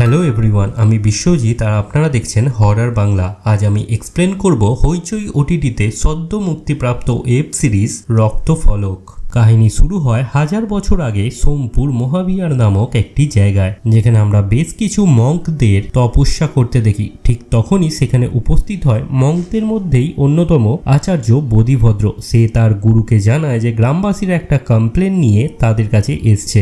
Hello everyone, আমি বিশ্বজিৎ আর আপনারা দেখছেন হরর বাংলা। আজ আমি এক্সপ্লেন করব হইচই ওটিটিতে সদ্য মুক্তিপ্রাপ্ত ওয়েব সিরিজ রক্তফলক। কাহিনী শুরু হয় 1000 বছর আগে সোমপুর মহাবিহার নামক একটি জায়গায়, যেখানে আমরা বেশ কিছু মঙ্কদের তপস্যা করতে দেখি। ঠিক তখনই সেখানে উপস্থিত হয় মঙ্কদের মধ্যেই অন্যতম আচার্য বোধিভদ্র। সে তার গুরুকে জানায় যে গ্রামবাসীরা একটা কমপ্লেন নিয়ে তাদের কাছে এসছে।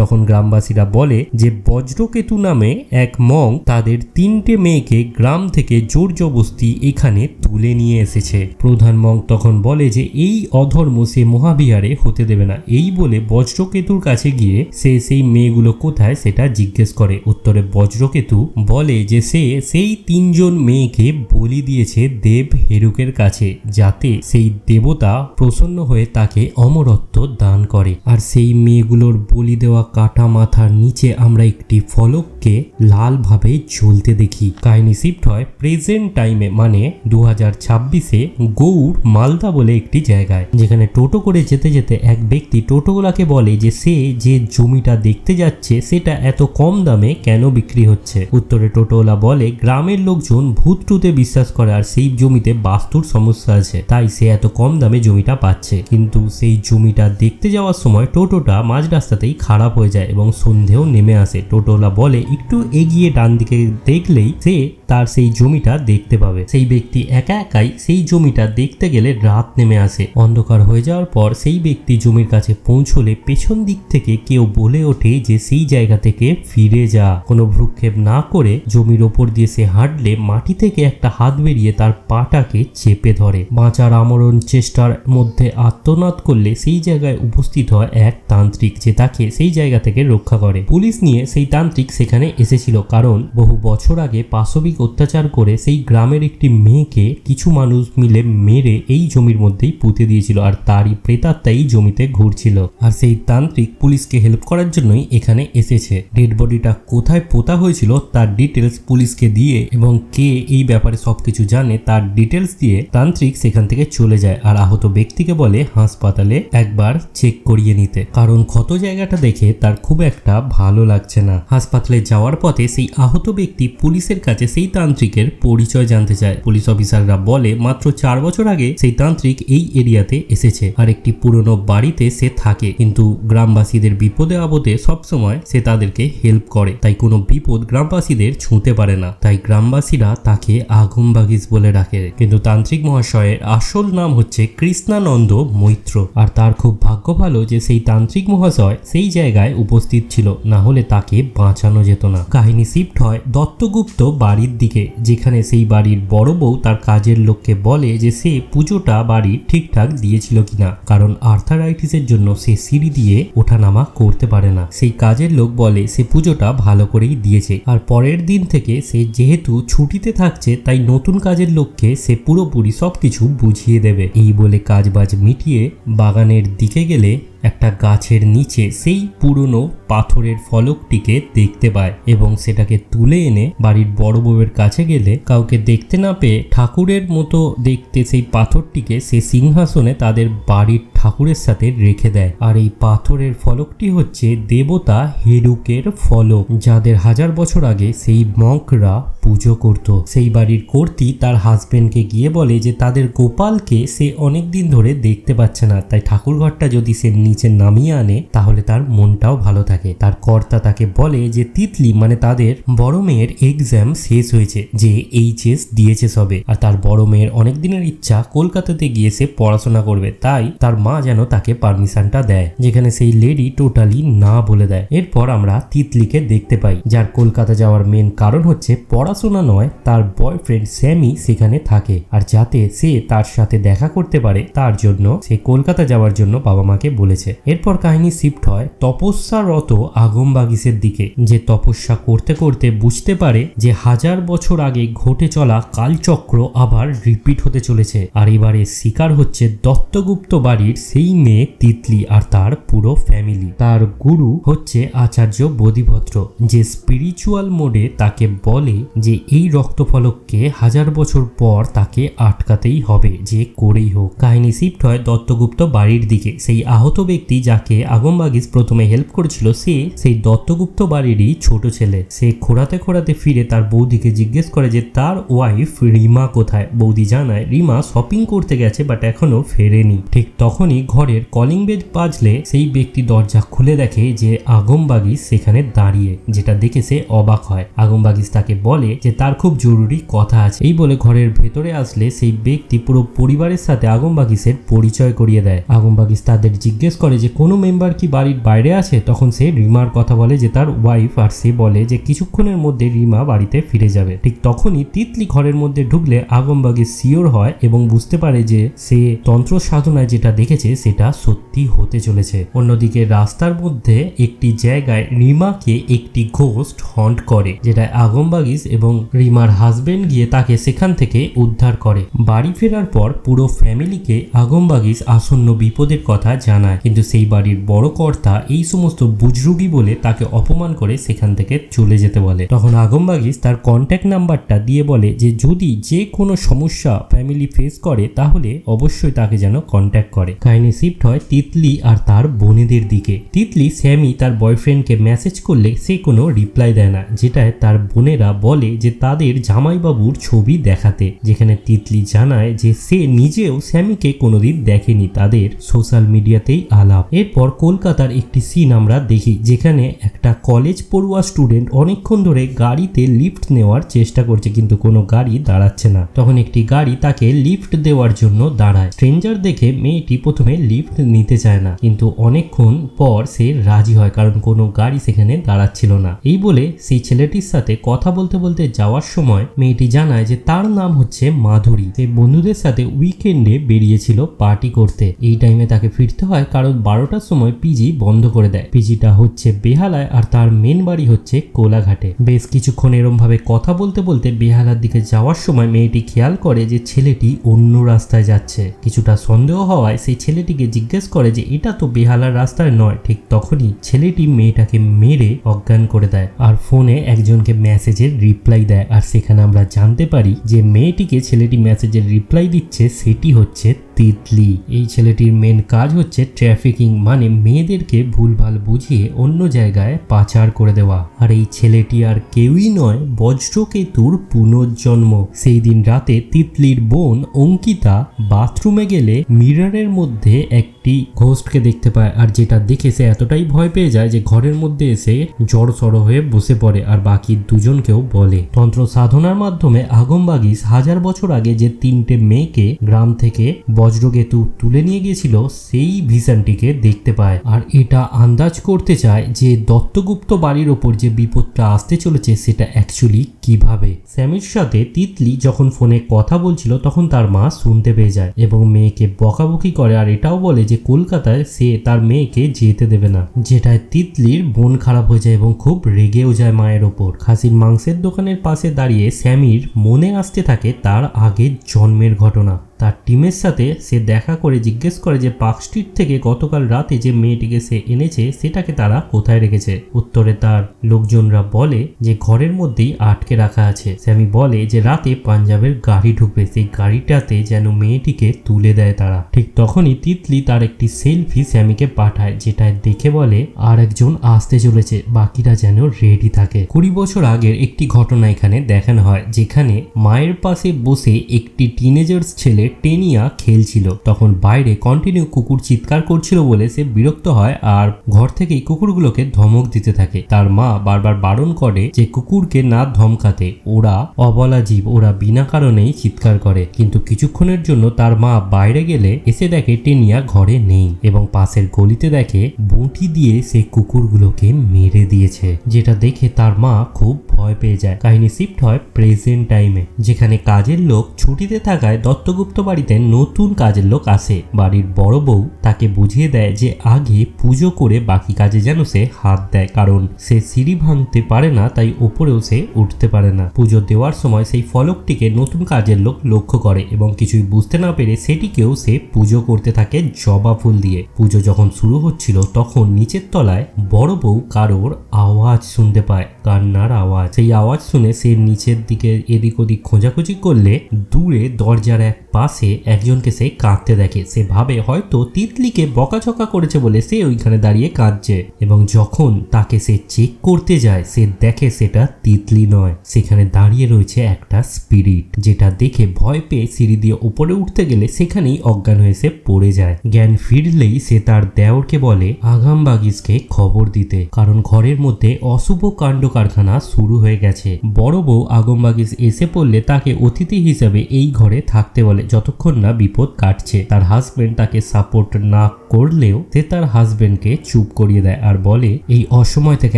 তখন গ্রামবাসীরা বলে যে বজ্রকেতু নামে এক মঙ্ক তাদের 3টে মেয়েকে গ্রাম থেকে জোর জবস্তি এখানে তুলে নিয়ে এসেছে। প্রধান মঙ্ক তখন বলে যে এই অধর্ম সে মহাবিহারে হতে দেবে না। এই বলে বজ্রকেতুর কাছে গিয়ে সে সেই মেয়েগুলো কোথায় সেটা জিজ্ঞেস করে। উত্তরে বজ্রকেতু বলে যে সে সেই 3জন মেয়েকে বলি দিয়েছে দেব হেরুকের কাছে, যাতে সেই দেবতা প্রসন্ন হয়ে তাকে অমরত্ব দান করে। আর সেই মেয়েগুলোর বলি দেওয়া কাটা মাথার নিচে আমরা একটি ফলককে লাল ভাবে জ্বলতে দেখি। কাহিনী শিফট হয় প্রেজেন্ট টাইমে, মানে 2026-এ গৌড় মালদা বলে একটি জায়গায়, যেখানে টোটো করে যেতে যেতে এক ব্যক্তি টোটোওয়ালাকে বলে যে সে যে জমিটা দেখতে যাচ্ছে সেটা এত কম দামে কেন বিক্রি হচ্ছে। উত্তরে টোটোওয়ালা বলে গ্রামের লোকজন ভূত টুতে বিশ্বাস করে আর সেই জমিতে বাস্তুর সমস্যা আছে, তাই সে এত কম দামে জমিটা পাচ্ছে। কিন্তু সেই জমিটা দেখতে যাওয়ার সময় টোটোটা মাঝ রাস্তাতেই খারাপ হয়ে যায় এবং সন্ধেও নেমে আসে। টোটোওয়ালা বলে একটু এগিয়ে ডান দিকে দেখলেই সে তার সেই জমিটা দেখতে পাবে। সেই ব্যক্তি একা একাই সেই জমিটা দেখতে গেলে রাত নেমে আসে। অন্ধকার হয়ে যাওয়ার পর সেই ব্যক্তি জমির কাছে পৌঁছলে পেছন দিক থেকে কেউ বলে ওঠে যে সেই জায়গা থেকে ফিরে যা। কোনো ভ্রুক্ষেপ না করে জমির ওপর দিয়ে সে হাঁটলে মাটি থেকে একটা হাত বেরিয়ে তার পাটাকে চেপে ধরে। বাঁচার আমরণ চেষ্টার মধ্যে আত্মনাদ করলে সেই জায়গায় উপস্থিত হয় এক তান্ত্রিক, যে তাকে সেই জায়গা থেকে রক্ষা করে। পুলিশ নিয়ে সেই তান্ত্রিক সেখানে এসেছিল, কারণ বহু বছর আগে পাশবিক অত্যাচার করে সেই গ্রামের একটি মেয়েকে কিছু মানুষ মিলে মেরে এই জমির মধ্যেই পুঁতে দিয়েছিল, আর তারই প্রেতাত্মা এই জমিতে ঘুরছিল। আর সেই তান্ত্রিক পুলিশকে হেল্প করার জন্যই এখানে এসেছে। ডেড বডিটা কোথায় পোতা হয়েছিল তার ডিটেলস পুলিশকে দিয়ে এবং কে এই ব্যাপারে সবকিছু জানে তার ডিটেলস দিয়ে তান্ত্রিক সেখান থেকে চলে যায়। আর আহত ব্যক্তিকে বলে হাসপাতালে একবার চেক করিয়ে নিতে, কারণ ক্ষত জায়গাটা দেখে তার খুব একটা ভালো লাগছে না। হাসপাতালে যাওয়ার পথে সেই আহত ব্যক্তি পুলিশের কাছে সেই তান্ত্রিকের পরিচয় জানতে চায়। পুলিশ অফিসাররা বলে মাত্র 4 বছর আগে সেই তান্ত্রিক এই এরিয়াতে এসেছে আর একটি পুরনো বাড়িতে সে থাকে, কিন্তু গ্রামবাসীদের বিপদে আপদে সবসময় সে তাদেরকে হেল্প করে, তাই কোনো বিপদ গ্রামবাসীদের ছুঁতে পারে না। তাই গ্রামবাসীরা তাকে আগুমবাগিস বলে ডাকে। কিন্তু তান্ত্রিক মহাশয়ের আসল নাম হচ্ছে কৃষ্ণানন্দ মৈত্র। আর তার খুব ভাগ্য ভালো যে সেই তান্ত্রিক মহাশয় সেই জায়গায় উপস্থিত ছিল, না হলে তাকে বাঁচানো যেত না। কাহিনী শিফট হয় দত্তগুপ্ত বাড়ির দিকে, যেখানে সেই বাড়ির বড় বউ তার কাজের লোককে বলে যে সে পুজোটা বাড়ির ঠিকঠাক দিয়েছিল কিনা, কারণ আর্থারাইটিসের জন্য সে সিঁড়ি দিয়ে ওঠানামা করতে পারে না। সেই কাজের লোক বলে সে পুজোটা ভালো করেই দিয়েছে, আর পরের দিন থেকে সে যেহেতু ছুটিতে থাকছে তাই নতুন কাজের লোককে সে পুরোপুরি সবকিছু বুঝিয়ে দেবে। এই বলে কাজবাজ মিটিয়ে বাগানের দিকে গেলে একটা গাছের নিচে সেই পুরনো পাথরের ফলকটিকে দেখতে পায় এবং সেটাকে তুলে এনে বাড়ির বড় বউয়ের কাছে গেলে কাউকে দেখতে না পেয়ে ঠাকুরের মতো দেখতে সেই পাথরটিকে সে সিংহাসনে তাদের বাড়ির ঠাকুরের সাথে রেখে দেয়। আর এই পাথরের ফলকটি হচ্ছে দেবতা হেরুকের ফলক, যাদের 1000 বছর আগে সেই মঙ্করা পুজো করত। সেই বাড়ির কর্ত্রী তার হাজবেন্ডকে গিয়ে বলে যে তাদের গোপালকে সে অনেক দিন ধরে দেখতে পাচ্ছে না, তাই ঠাকুর ঘরটা যদি সে নিচে নামিয়ে আনে তাহলে তার মনটাও ভালো থাকে। তার কর্তা তাকে বলে যে তিতলি মানে তাদের বড় মেয়ের এক্সাম শেষ হয়েছে, যে এইচএস দিয়েছে সবে, আর তার বড় মেয়ের অনেক দিনের ইচ্ছা কলকাতাতে গিয়ে সে পড়াশোনা করবে, তাই তার মা যেন তাকে পারমিশনটা দেয়, যেখানে সেই লেডি টোটালি না বলে দেয়। এরপর আমরা তিতলিকে দেখতে পাই, যার কলকাতা যাওয়ার মেন কারণ হচ্ছে পড়াশোনা নয়, তার বয়ফ্রেন্ড স্যামি সেখানে থাকে, আর যাতে সে তার সাথে দেখা করতে পারে তার জন্য সে কলকাতা যাওয়ার জন্য বাবা মাকে বলেছে। এরপর কাহিনী শিফট হয় তপস্যারত আগমবাগিসের দিকে, যে তপস্যা করতে করতে বুঝতে পারে যে 1000 বছর আগে ঘটে চলা কালচক্র আবার রিপিট হতে চলেছে। আর এবারে শিকার হচ্ছে দত্তগুপ্ত বাড়ির সেই মেয়ে তিতলি আর তার পুরো ফ্যামিলি। তার গুরু হচ্ছে আচার্য বোধিভদ্র, যে স্পিরিচুয়াল মোডে তাকে বলে যে এই রক্তফলককে 1000 বছর পর তাকে আটকাতেই হবে, যে করেই হোক। কাহিনী শিফট হয় দত্তগুপ্ত বাড়ির দিকে। সেই আহত ব্যক্তি যাকে আগমবাগিস প্রথমে হেল্প করেছিল, সে সেই দত্তগুপ্ত বাড়িরই ছোট ছেলে। সে খোঁড়াতে খোঁড়াতে ফিরে তার বৌদিকে জিজ্ঞেস করে যে তার ওয়াইফ রিমা কোথায়। বৌদি জানায় রিমা শপিং করতে গেছে, বাট এখনো ফেরেনি। ঠিক তখনই ঘরের কলিং বেল বাজলে সেই ব্যক্তি দরজা খুলে দেখে যে আগমবাগিস সেখানে দাঁড়িয়ে, যেটা দেখে সে অবাক হয়। আগমবাগিস তাকে বলে যে তার খুব জরুরি কথা আছে। এই বলে ঘরের ভেতরে আসলে সেই ব্যক্তি পুরো পরিবারের সাথে আগমবাগিসের পরিচয় করিয়ে দেয়। আগমবাগিস তাদের জিজ্ঞেস করে যে কোনো মেম্বার কি বাড়ির বাইরে আছে। তখন সে রিমার কথা বলে যে তার ওয়াইফ, আর সে বলে যে কিছুক্ষণের মধ্যে রিমা বাড়িতে ফিরে যাবে। ঠিক তখনই তিতলি ঘরের মধ্যে ঢুকলে আগমবাগিস শিওর হয় এবং বুঝতে পারে যে সে তন্ত্র সাধনায় যেটা দেখেছে সেটা সত্যি হতে চলেছে। অন্যদিকে রাস্তার মধ্যে একটি জায়গায় রিমাকে একটি ঘোস্ট হন্ট করে, যেটা আগমবাগিস এবং রিমার হাজবেন্ড গিয়ে তাকে সেখান থেকে উদ্ধার করে। বাড়ি ফেরার পর পুরো ফ্যামিলিকে আগমবাগিস আসন্ন বিপদের কথা জানায়, কিন্তু সেই বাড়ির বড় কর্তা এই সমস্ত বুজরুগি বলে তাকে অপমান করে সেখান থেকে চলে যেতে বলে। তখন আগমবাগিস তার কন্ট্যাক্ট নাম্বারটা দিয়ে বলে যে যদি যে কোনো সমস্যা ফ্যামিলি ফেস করে তাহলে অবশ্যই তাকে যেন কন্ট্যাক্ট করে। কাহিনী শিফট হয় তিতলি আর তার বোনেদের দিকে। তিতলি স্যামি তার বয়ফ্রেন্ডকে মেসেজ করলে সে কোনো রিপ্লাই দেয় না, যেটায় তার বোনেরা বলে যে তাদের জামাইবাবুর ছবি দেখাতে, যেখানে তিতলি জানায় যে সে নিজেও স্যামিকে কোনোদিন দেখেনি, তাদের সোশ্যাল মিডিয়াতেই আলাপ। এরপর কলকাতার একটি সিন আমরা দেখি, যেখানে একটা কলেজ পড়ুয়া স্টুডেন্ট অনেকক্ষণ ধরে গাড়িতে লিফট নেওয়ার চেষ্টা করছে, কিন্তু কোনো গাড়ি দাঁড়াচ্ছে না। তখন একটি গাড়ি তাকে লিফট দেওয়ার জন্য দাঁড়ায়। স্ট্রেঞ্জার দেখে মেয়েটি প্রথমে লিফট নিতে চায় না, কিন্তু অনেকক্ষণ পর সে রাজি হয়, কারণ কোনো গাড়ি সেখানে দাঁড়াচ্ছিল না। এই বলে সেই ছেলেটির সাথে কথা বলতে বলতে যাওয়ার সময় মেয়েটি জানায় যে তার নাম হচ্ছে মাধুরী। সে বন্ধুদের সাথে উইকেন্ডে বেরিয়েছিল পার্টি করতে। এই টাইমে তাকে ফিরতে হয় কারণ 12টার সময় পিজি বন্ধ করে দেয়। পিজিটা হচ্ছে বেহালায় আর তার মেন বাড়ি হচ্ছে কোলাঘাটে। বেশ কিছুক্ষণ এরম ভাবে কথা বলতে বলতে বেহালার দিকে যাওয়ার সময় মেয়েটি খেয়াল করে যে ছেলেটি অন্য রাস্তায় যাচ্ছে। কিছুটা সন্দেহ হওয়ায় সেই ছেলেটিকে জিজ্ঞেস করে যে এটা তো বেহালার রাস্তায় নয়। ঠিক তখনই ছেলেটি মেয়েটাকে মেরে অজ্ঞান করে দেয় আর ফোনে একজনকে মেসেজের রিপ্লাই দেয়। আর সেখানে আমরা জানতে পারি যে মেয়েটিকে ছেলেটি মেসেজের রিপ্লাই দিচ্ছে সেটি হচ্ছে তিতলি। এই ছেলেটির মেন কাজ হচ্ছে ট্রাফিকিং, মানে মেয়েদেরকে ভুলভাল বুঝিয়ে অন্য জায়গায় পাচার করে দেওয়া। আর এই ছেলেটি আর কেউই নয়, বজ্রকেতুর পুনর্জন্ম। সেই দিন রাতে তিতলির বোন অঙ্কিতা বাথরুমে গেলে মিররের মধ্যে একটি ঘোস্টকে দেখতে পায়, আর যেটা দেখে সে এতটাই ভয় পেয়ে যায় যে ঘরের মধ্যে এসে জড়সড় হয়ে বসে পড়ে আর বাকি দুজনকেও বলে। তন্ত্র সাধনার মাধ্যমে আগমবাগিস 1000 বছর আগে যে 3টে মেয়েকে গ্রাম থেকে বজ্রকেতু তুলে নিয়ে গিয়েছিল সেই ভিশনটিকে দেখতে পায়, আর এটা আন্দাজ করতে চায় যে দত্তগুপ্ত বাড়ির ওপর যে বিপদটা আসতে চলেছে সেটা অ্যাকচুয়ালি কিভাবে। স্যামির সাথে তিতলি যখন ফোনে কথা বলছিল তখন তার মা শুনতে পেয়ে যায় এবং মেয়েকে বকাবকি করে, আর এটাও বলে যে কলকাতায় সে তার মেয়েকে যেতে দেবে না, যেটায় তিতলির মন খারাপ হয়ে যায় এবং খুব রেগেও যায় মায়ের ওপর। খাসির মাংসের দোকানের পাশে দাঁড়িয়ে স্যামির মনে আসতে থাকে তার আগের জন্মের ঘটনা। তার টিমের সাথে সে দেখা করে জিজ্ঞেস করে যে পার্ক স্ট্রিট থেকে গতকাল রাতে যে মেয়েটিকে সে এনেছে সেটাকে তারা কোথায় রেখেছে। উত্তরে তার লোকজনরা বলে যে ঘরের মধ্যেই আটকে রাখা আছে। স্যামি বলে যে রাতে পাঞ্জাবের গাড়ি ঢুকবে, সেই গাড়িটাতে যেন মেয়েটিকে তুলে দেয় তারা। ঠিক তখনই তিতলি তার একটি সেলফি স্যামিকে পাঠায়, যেটা দেখে বলে আর একজন আসতে চলেছে, বাকিরা যেন রেডি থাকে। 20 বছর আগের একটি ঘটনা এখানে দেখানো হয়, যেখানে মায়ের পাশে বসে একটি টিনেজার্স ছেলে টেনিয়া খেলছিল। তখন বাইরে কন্টিনিউ কুকুর চিৎকার করছিল বলে সে বিরক্ত হয় আর ঘর থেকেই কুকুরগুলোকে ধমক দিতে থাকে। তার মা বারবার বারণ করে যে কুকুরকে না ধমকাতে, ওরা অবলা জীব, ওরা বিনা কারণেই চিৎকার করে। কিন্তু কিছুক্ষণের জন্য তার মা বাইরে গেলে এসে দেখে টেনিয়া ঘরে নেই এবং পাশের গলিতে দেখে বঁটি দিয়ে সে কুকুরগুলোকে মেরে দিয়েছে, যেটা দেখে তার মা খুব ভয় পেয়ে যায়। কাহিনী শিফট হয় প্রেজেন্ট টাইমে, যেখানে কাজের লোক ছুটিতে থাকায় দত্তগুপ্ত বাড়িতে নতুন কাজের লোক আসে। বাড়ির বড় বউ তাকে বুঝিয়ে দেয় যে আগে পুজো করে বাকি কাজে যেন সে হাত দেয়, কারণ সে সিঁড়ি ভাঙতে পারে না, তাই ওপরেও সে উঠতে পারে না। পুজো দেওয়ার সময় সেই ফলকটিকে নতুন কাজের লোক লক্ষ্য করে এবং কিছুই বুঝতে না পেরে সেটিকেও সে পুজো করতে থাকে জবা ফুল দিয়ে। পুজো যখন শুরু হচ্ছিল তখন নিচের তলায় বড় বউ কারোর আওয়াজ শুনতে পায়, কান্নার আওয়াজ। সেই আওয়াজ শুনে সে নিচের দিকে এদিক ওদিক খোঁজাখুঁজি করলে দূরে দরজার এক পাশে একজনকে সে কাঁদতে দেখে। সে ভাবে হয়তো তিতলিকে বকাঝকা করেছে বলে সে ওইখানে দাঁড়িয়ে কাঁদছে, এবং যখন তাকে সে চেক করতে যায় সে দেখে সেটা তিতলি নয়, সেখানে দাঁড়িয়ে রয়েছে একটা স্পিরিট, যেটা দেখে ভয় পেয়ে সিঁড়ি দিয়ে উপরে উঠতে গেলে সেখানেই অজ্ঞান হয়ে সে পড়ে যায়। জ্ঞান ফিরলেই সে তার দেওরকে বলে আগাম বাগিসকে খবর দিতে, কারণ ঘরের মধ্যে অশুভ কাণ্ড কারখানা শুরু হয়ে গেছে। বড় বউ আগম বাগিস এসে পড়লে তাকে অতিথি হিসাবে এই ঘরে থাকতে বলে যতক্ষণ না বিপদ কাটছে। তার হাজবেন্ড তাকে সাপোর্ট না করলেও সে তার হাজবেন্ডকে চুপ করিয়ে দেয় আর বলে এই অসময় থেকে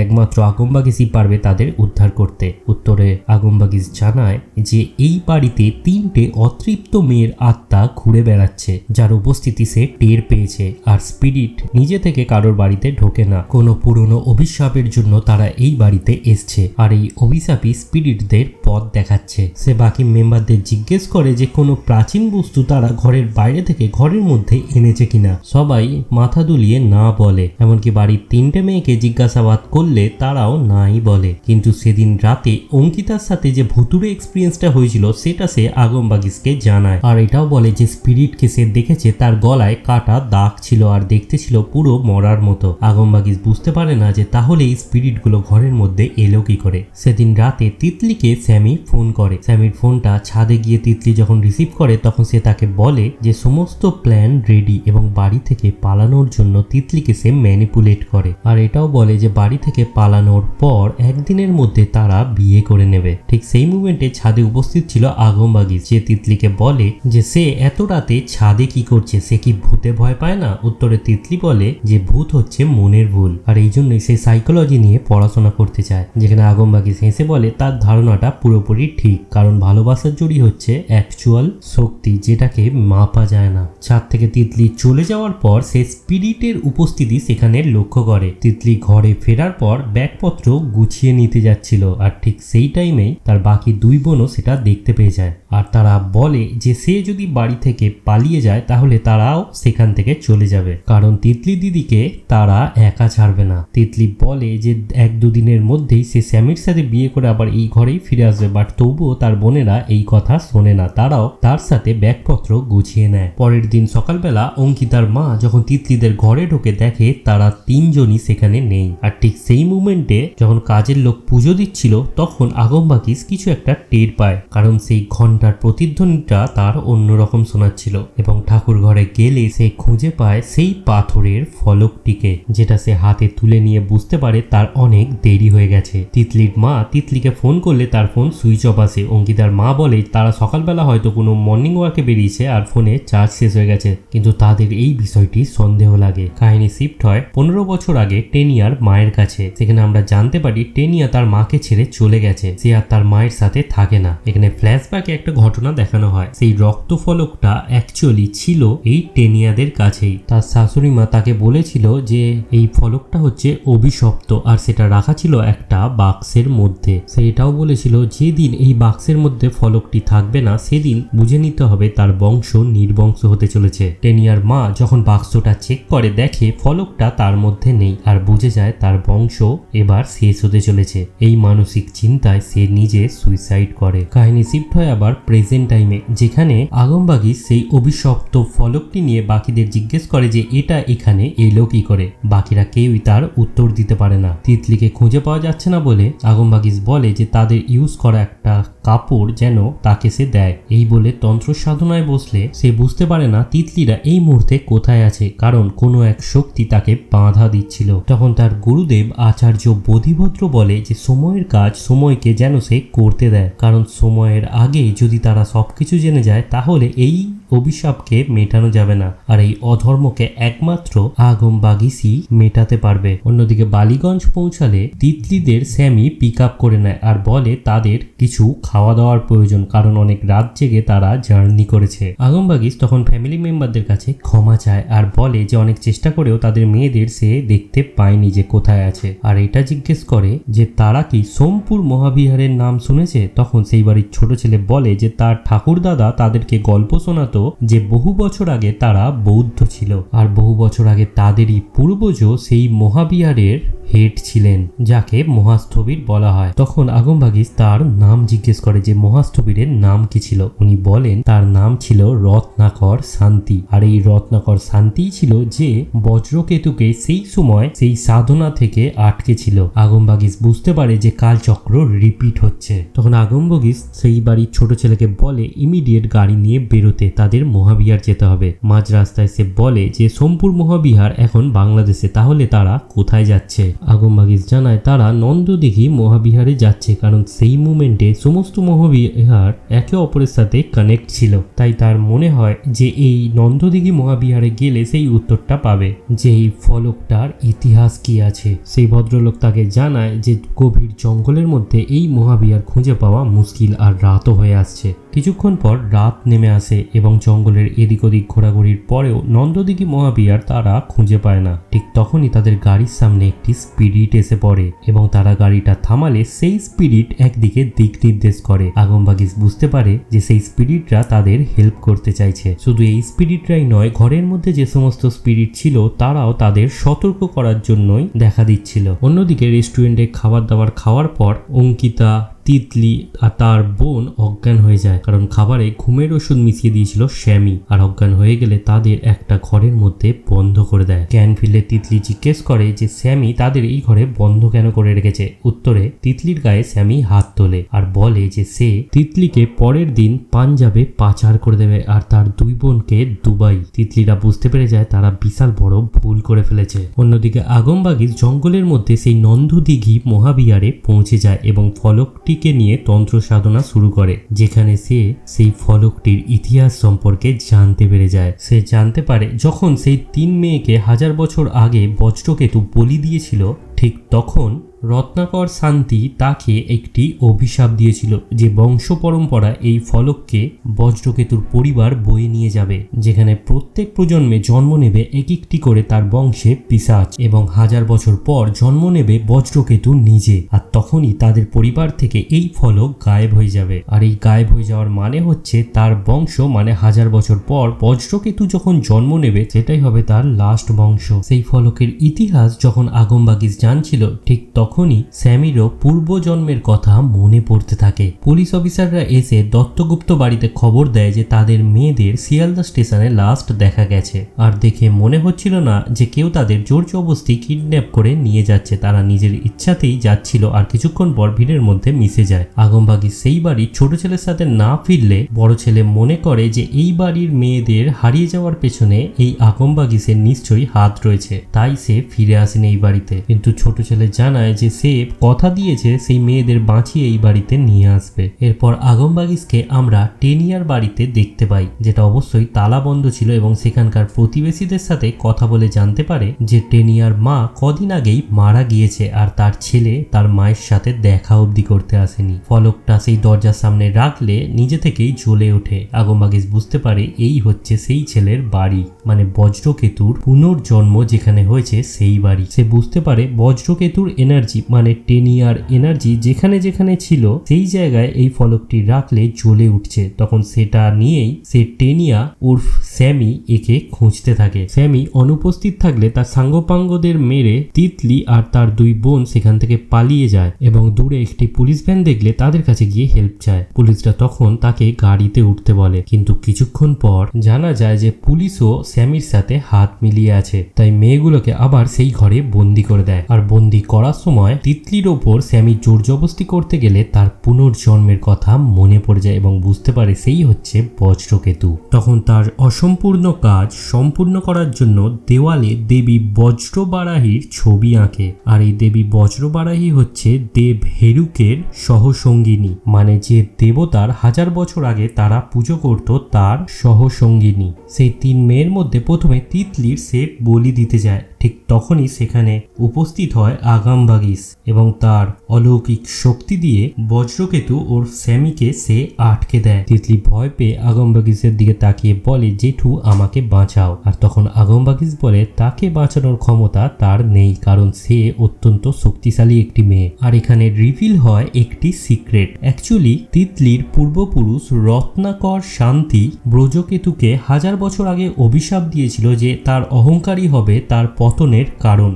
একমাত্র আগম বাগিসই পারবে তাদের উদ্ধার করতে। উত্তরে আগম বাগিস জানায় যে এই বাড়িতে 3টে অতৃপ্ত মেয়ের আত্মা ঘুরে বেড়াচ্ছে, যার উপস্থিতি সে টের পেয়েছে, আর স্পিরিট নিজে থেকে কারোর বাড়িতে ঢোকে না। কোনো পুরনো অভিশাপের জন্য তারা এই বাড়িতে এসছে, আর এই অভিশাপী স্পিরিটদের পথ দেখাচ্ছে। সে বাকি মেম্বারদের জিজ্ঞেস করে যে কোনো প্রাচীন বস্তু তারা ঘরের বাইরে থেকে ঘরের মধ্যে এনেছে কিনা। সবাই মাথা দুলিয়ে না বলে, এমনকি বাড়ির 3টে মেয়েকে জিজ্ঞাসাবাদ করলে তারাও নাই বলে। কিন্তু সেদিন রাতে অঙ্কিতার সাথে যে ভুতুড়ে এক্সপিরিয়েন্সটা হয়েছিল সেটা সে আগম বাগিসকে জানায়, আর এটাও বলে যে স্পিরিটকে সে দেখেছে তার গলায় কাটা দাগ ছিল আর দেখতে ছিল পুরো মরার মতো। আগম বাগিস বুঝতে পারে না যে তাহলে এই স্পিরিটগুলো ঘরের মধ্যে এলো কি করে। সেদিন রাতে তিতলিকে স্যামি ফোন করে। স্যামির ফোনটা ছাদে গিয়ে তিতলি যখন রিসিভ করে তখন সে তাকে বলে যে সমস্ত প্ল্যান রেডি এবং বাড়ি থেকে পালানোর জন্য তিতলিকে সে ম্যানিপুলেট করে, আর এটাও বলে যে বাড়ি থেকে পালানোর পর একদিনের মধ্যে তারা বিয়ে করে নেবে। ঠিক সেই মুভমেন্টে ছাদে উপস্থিত ছিল আগম বাগিস, যে তিতলিকে বলে যে সে এত রাতে ছাদে কি করছে, সে কি ভূতে ভয় পায় না। উত্তরে তিতলি বলে যে ভূত হচ্ছে মনের ভুল, আর এই জন্যই সে সাইকোলজি নিয়ে পড়াশোনা করতে চায়। যেখানে আগম বাগিস হেসে বলে তার ধারণাটা পুরোপুরি ঠিক, কারণ ভালোবাসার জড়ি হচ্ছে অ্যাকচুয়াল শক্তি, যেটাকে মাপা যায় না। ছাদ থেকে তিতলি চলে যাওয়ার পর সে স্পিরিটের উপস্থিতি সেখানে লক্ষ্য করে। তিতলি ঘরে ফেরার পর ব্যাগপত্র গুছিয়ে নিতে যাচ্ছিল, আর ঠিক সেই টাইমেই তার বাকি 2 বোনও সেটা দেখতে পেয়ে যায়, আর তারা বলে যে সে যদি বাড়ি থেকে পালিয়ে যায় তাহলে তারাও সেখান থেকে চলে যাবে, কারণ তিতলি দিদিকে তারা একা ছাড়বে না। তিতলি বলে যে 1-2 দিনের মধ্যেই সে স্যামির সাথে বিয়ে করে আবার এই ঘরেই ফিরে আসবে, বাট তবুও তার বোনেরা এই কথা শোনে না, তারাও তার সাথে ব্যাগপত্র গুছিয়ে নেয়। পরের দিন সকালবেলা অঙ্কিতার মা যখন তিতলিদের ঘরে ঢোকে দেখে তারা 3 জনই সেখানে নেই, আর ঠিক সেই মুভমেন্টে যখন কাজের লোক পুজো দিচ্ছিল তখন আগম বাগিস কিছু একটা টের পায়, কারণ সেই ঘন্টার প্রতিধ্বনিটা তার অন্যরকম শোনাচ্ছিল, এবং ঠাকুর ঘরে গেলে সে খুঁজে পায় সেই পাথরের ফলকটিকে, যেটা সে হাতে তুলে নিয়ে বুঝতে পারে তার অনেক দেরি হয়ে গেছে। তিতলির মা তিতলিকে ফোন করলে তার ফোন সুইচ অফ আসে। অঙ্কিতার মা বলে তারা সকালবেলা হয়তো কোনো মর্নিং ওয়াকে বেরিয়েছে আর ফোনে চার্জ শেষ হয়ে গেছে, কিন্তু তাদের এই বিষয়টি সন্দেহ লাগে। কাহিনী শিফট হয় 15 বছর আগে টেনিয়ার মায়ের কাছে। সেখানে আমরা জানতে পারি টেনিয়া তার মাকে ছেড়ে চলে গেছে, সে আর তার মায়ের সাথে থাকে না। এখানে ফ্ল্যাশব্যাকে একটা ঘটনা দেখানো হয়, সেই রক্ত ফলকটা অ্যাকচুয়ালি ছিল এই টেনিয়াদের কাছেই। তার শাশুড়ি মা তাকে বলেছিল যে এই ফলকটা হচ্ছে অভিশপ্ত, আর সেটা রাখা ছিল একটা বাক্সের মধ্যে। সে এটাও বলেছিল যেদিন এই বাক্সের মধ্যে ফলকটি থাকবে না সেদিন বুঝে নিতে হবে তার বংশ নির্বংশ হতে চলেছে। টেনিয়ার মা যখন বাক্সটা চেক করে দেখে ফলকটা তার মধ্যে নেই, আর বুঝে যায় তার বংশ এবার শেষ হতে চলেছে। এই মানসিক চিন্তায় সে নিজে সুইসাইড করে। কাহিনী শিফট হয় আবার প্রেজেন্ট টাইমে, যেখানে আগম বাগিস সেই অভিশপ্ত ফলকটি নিয়ে বাকিদের জিজ্ঞেস করে যে এটা এখানে এলো কি করে। বাকিরা কেউই তার উত্তর দিতে পারে না। তিতলিকে খুঁজে পাওয়া যাচ্ছে না বলে আগম বাগিস বলে যে তাদের ইউজ করা একটা কাপড় যেন তাকে সে দেয়। এই বলে তন্ত্র সাধনায় বসলে সে বুঝতে পারে না তিতলিরা এই মুহূর্তে কোথায় আছে, কারণ কোনো এক শক্তি তাকে বাধা দিচ্ছিল। তখন তার গুরুদেব আচার্য বোধিভদ্র বলে যে সময়ের কাজ সময়কে যেন সে করতে দেয়, কারণ সময়ের আগে যদি তারা সবকিছু জেনে যায় তাহলে এই অভিশাপকে মেটানো যাবে না, আর এই অধর্মকে একমাত্র আগম বাগিসই মেটাতে পারবে। অন্যদিকে বালিগঞ্জ পৌঁছালে তিতলিদের স্যামি পিক আপ করে নেয় আর বলে তাদের কিছু খাওয়া দাওয়ার প্রয়োজন, কারণ অনেক রাত জেগে তারা জার্নি করেছে। আগম বাগিস তখন ফ্যামিলি মেম্বারদের কাছে ক্ষমা চায় আর বলে যে অনেক চেষ্টা করেও তাদের মেয়েদের সে দেখতে পায়নি যে কোথায় আছে, আর এটা জিজ্ঞেস করে যে তারা কি সোমপুর মহাবিহারের নাম শুনেছে? তখন সেই বাড়ির ছোট ছেলে বলে যে তার ঠাকুরদাদা তাদেরকে গল্প শোনাতো যে বহু বছর আগে তারা বৌদ্ধ ছিল, আর বহু বছর আগে তাদেরই পূর্বজ সেই মহাবিহারের হেড ছিলেন, যাকে মহাস্থবির বলা হয়। তখন আগমবাগিস তার নাম জিজ্ঞেস করে যে মহাস্থবিরের নাম কি ছিল। উনি বলেন তার নাম ছিল রত্নাকর শান্তি, আর এই রত্নাকর শান্তি ছিল যে বজ্রকেতুকে সেই সময় সেই সাধনা থেকে আটকে ছিল। আগমবাগিস বুঝতে পারে যে কালচক্র রিপিট হচ্ছে। তখন আগমবাগিস সেই বাড়ির ছোট ছেলেকে বলে ইমিডিয়েট গাড়ি নিয়ে বেরোতে, তাদের মহাবিহার যেতে হবে। মাঝ রাস্তায় সে বলে যে সোমপুর মহাবিহার এখন বাংলাদেশে, তাহলে তারা কোথায় যাচ্ছে? আগমবাগিস জানায় তারা নন্দদিঘি মহাবিহারে যাচ্ছে, কারণ সেই মুমেন্টে সমস্ত মহাবিহার একে অপরের সাথে কানেক্ট ছিল। তাই তার মনে হয় যে এই নন্দদিঘি মহাবিহারে গেলে সেই উত্তরটা পাবে যে এই ফলকটার ইতিহাস কি আছে। সেই ভদ্রলোক তাকে জানায় যে গভীর জঙ্গলের মধ্যে এই মহাবিহার খুঁজে পাওয়া মুশকিল, আর রাতও হয়ে আসছে। কিছুক্ষণ পর রাত নেমে আসে এবং জঙ্গলের এদিক ওদিক ঘোরাঘুরির পরেও নন্দদিঘি মহাবিহার তারা খুঁজে পায় না। ঠিক তখনই তাদের গাড়ির সামনে একটি স্পিরিট এসে পড়ে এবং তারা গাড়িটা থামালে সেই স্পিরিট একদিকে দিক নির্দেশ করে। আগমবাগিস বুঝতে পারে যে সেই স্পিরিটরা তাদের হেল্প করতে চাইছে। শুধু এই স্পিরিটরাই নয়, ঘরের মধ্যে যে সমস্ত স্পিরিট ছিল তারাও তাদের সতর্ক করার জন্যই দেখা দিচ্ছিল। অন্যদিকে রেস্টুরেন্টে খাবার দাবার খাওয়ার পর অঙ্কিতা, তিতলি আর তার বোন অজ্ঞান হয়ে যায়, কারণ খাবারে ঘুমের ওষুধ মিশিয়ে দিয়েছিল শ্যামি। আর অজ্ঞান হয়ে গেলে তাদের একটা ঘরের মধ্যে বন্ধ করে দেয়। জ্ঞান ফিরলে তিতলি জিজ্ঞেস করে যে শ্যামি তাদের এই ঘরে বন্ধ কেন করে রেখেছে। উত্তরে তিতলির গায়ে শ্যামি হাত তোলে আর বলে যে সে তিতলিকে পরের দিন পাঞ্জাবে পাচার করে দেবে আর তার দুই বোনকে দুবাই। তিতলিরা বুঝতে পেরে যায় তারা বিশাল বড় ভুল করে ফেলেছে। অন্যদিকে আগমবাগিস জঙ্গলের মধ্যে সেই নন্দদিঘি মহাবিহারে পৌঁছে যায় এবং ফলকটি নিয়ে তন্ত্র সাধনা শুরু করে, যেখানে সে সেই ফলকটির ইতিহাস সম্পর্কে জানতে পেরে যায়। সে জানতে পারে যখন সেই 3 মেয়েকে 1000 বছর আগে বজ্রকেতু বলি দিয়েছিল, ঠিক তখন রত্নাকর শান্তি তাকে একটি অভিশাপ দিয়েছিল যে বংশ পরম্পরা এই ফলককে বজ্রকেতুর পরিবার বয়ে নিয়ে যাবে, যেখানে প্রত্যেক প্রজন্মে জন্ম নেবে এক একটি করে তার বংশে পিশাচ, এবং 1000 বছর পর জন্ম নেবে বজ্রকেতু নিজে। আর তখনই তাদের পরিবার থেকে এই ফলক গায়েব হয়ে যাবে। আর এই গায়েব হয়ে যাওয়ার মানে হচ্ছে তার বংশ, মানে 1000 বছর পর বজ্রকেতু যখন জন্ম নেবে সেটাই হবে তার লাস্ট বংশ। সেই ফলকের ইতিহাস যখন আগমবাগিস জানছিল, ঠিক তখনই স্যামিরও পূর্বজন্মের কথা মনে পড়তে থাকে। পুলিশ অফিসাররা এসে দত্তগুপ্ত বাড়িতে খবর দেয় যে তাদের মেয়েদের শিয়ালদা স্টেশনে লাস্ট দেখা গেছে, আর দেখে মনে হচ্ছিল না যে কেউ তাদের জোর জবরদস্তি কিডন্যাপ করে নিয়ে যাচ্ছে। তারা নিজের ইচ্ছাতেই যাচ্ছিল আর কিছুক্ষণ পর ভিড়ের মধ্যে মিশে যায়। আগমবাগিস সেই বাড়ির ছোট ছেলের সাথে না ফিরলে বড় ছেলে মনে করে যে এই বাড়ির মেয়েদের হারিয়ে যাওয়ার পেছনে এই আগমবাগিসের নিশ্চয়ই হাত রয়েছে, তাই সে ফিরে আসেনি এই বাড়িতে। কিন্তু ছোট ছেলে জানায় যে সে কথা দিয়েছে সেই মেয়েদের বাঁচিয়ে এই বাড়িতে নিয়ে আসবে। এরপর আগমবাগিসকে আমরা টেনিয়ার বাড়িতে দেখতে পাই, যেটা অবশ্যই তালা বন্ধ ছিল, এবং সেখানকার প্রতিবেশীদের সাথে কথা বলে জানতে পারে যে টেনিয়ার মা কদিন আগেই মারা গিয়েছে আর তার ছেলে তার মায়ের সাথে দেখা অবধি করতে আসেনি। ফলকটা সেই দরজার সামনে রাখলে নিজে থেকেই জ্বলে ওঠে। আগমবাগিস বুঝতে পারে এই হচ্ছে সেই ছেলের বাড়ি, মানে বজ্রকেতুর পুনর্জন্ম যেখানে হয়েছে সেই বাড়ি। সে বুঝতে পারে বজ্রকেতুর এনার্জি, মানে টেনিয়ার এনার্জি যেখানে যেখানে ছিল সেই জায়গায় এই ফলকটি রাখলে জ্বলে উঠছে। তখন সেটা নিয়েই সে টেনিয়া উর্ফ স্যামি একে খুঁজতে থাকে। স্যামি অনুপস্থিত থাকলে তার সাঙ্গপাঙ্গদের মেরে তিতলি আর তার দুই বোন সেখান থেকে পালিয়ে যায় এবং দূরে একটি পুলিশ ভ্যান দেখলে তাদের কাছে গিয়ে হেল্প চায়। পুলিশরা তখন তাকে গাড়িতে উঠতে বলে, কিন্তু কিছুক্ষণ পর জানা যায় যে পুলিশও স্যামির সাথে হাত মিলিয়ে আছে, তাই মেয়েগুলোকে আবার সেই ঘরে বন্দি করে দেয়। আর বন্দি করার সময় তিতলির ওপর স্যামি জোর জবরদস্তি করতে গেলে তার পুনর্জন্মের কথা মনে পড়ে যায় এবং বুঝতে পারে সেই হচ্ছে বজ্রকেতু। তখন তার অসম্পূর্ণ কাজ সম্পূর্ণ করার জন্য দেওয়ালে দেবী বজ্রবারাহীর ছবি আঁকে। আর এই দেবী বজ্রবারাহী হচ্ছে দেব হেরুকের সহসঙ্গিনী, মানে যে দেবতার 1000 বছর আগে তারা পুজো করত তার সহসঙ্গিনী। সেই 3 মেয়ের মধ্যে প্রথমে তিতলির সে বলি দিতে যায়, ঠিক তখনই সেখানে উপস্থিত হয় আগামবাগিস এবং তার অলৌকিক শক্তি দিয়ে বজ্রকেতু ওর স্যামিকে সে আটকে দেয়। তিতলি ভয় পেয়ে আগামবাগিসের দিকে তাকিয়ে বলে, জেঠু আমাকে বাঁচাও। আর তখন আগামবাগিস বলে তাকে বাঁচানোর ক্ষমতা তার নেই, কারণ সে অত্যন্ত শক্তিশালী একটি মেয়ে। আর এখানে রিভিল হয় একটি সিক্রেট। অ্যাকচুয়ালি তিতলির পূর্বপুরুষ রত্নাকর শান্তি ব্রজকেতুকে 1000 বছর আগে অভিশাপ দিয়েছিল যে তার অহংকারী হবে তার পতনের কারণ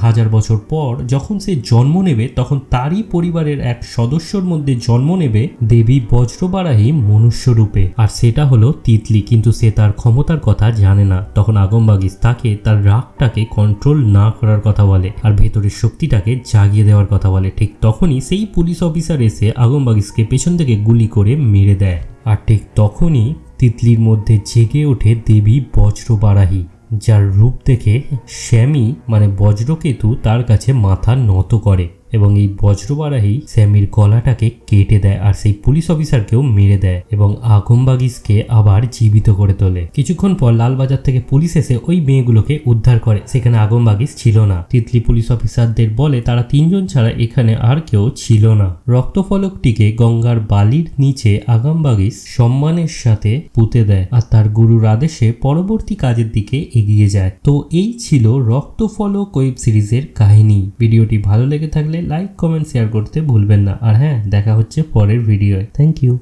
1000 বছর পর যখন সে জন্ম নেবে তখন তারই পরিবারের এক সদস্যর মধ্যে জন্ম নেবে দেবী বজ্রবারাহী মনুষ্য রূপে, আর সেটা হলো তিতলি। কিন্তু সে তার ক্ষমতার কথা জানে না। তখন আগমবাগিস তাকে তার রাগটাকে কন্ট্রোল না করার কথা বলে আর ভেতরের শক্তিটাকে জাগিয়ে দেওয়ার কথা বলে। ঠিক তখনই সেই পুলিশ অফিসার এসে আগমবাগিসকে পেছন থেকে গুলি করে মেরে দেয়। আর ঠিক তখনই তিতলির মধ্যে জেগে ওঠে দেবী বজ্রবারাহী, যার রূপ দেখে স্যামি মানে বজ্রকেতু তার কাছে মাথা নত করে এবং এই বজ্রবারাহী স্যামির গলাটাকে কেটে দেয় আর সেই পুলিশ অফিসারকেও মেরে দেয় এবং আগমবাগিসকে আবার জীবিত করে তোলে। কিছুক্ষণ পর লালবাজার থেকে পুলিশ এসে ওই মেয়েগুলোকে উদ্ধার করে। সেখানে আগমবাগিস ছিল না। তিতলি পুলিশ অফিসারদের বলে তারা 3 জন ছাড়া এখানে আর কেউ ছিল না। রক্তফলকটিকে গঙ্গার বালির নিচে আগমবাগিস সম্মানের সাথে পুঁতে দেয় আর তার গুরুর আদেশে পরবর্তী কাজের দিকে এগিয়ে যায়। তো এই ছিল রক্তফলক ওয়েব সিরিজের কাহিনী। ভিডিওটি ভালো লেগে থাকলে লাইক, কমেন্ট, শেয়ার করতে ভুলবেন না। আর হ্যাঁ, দেখা হচ্ছে পরের ভিডিওয়। Thank you.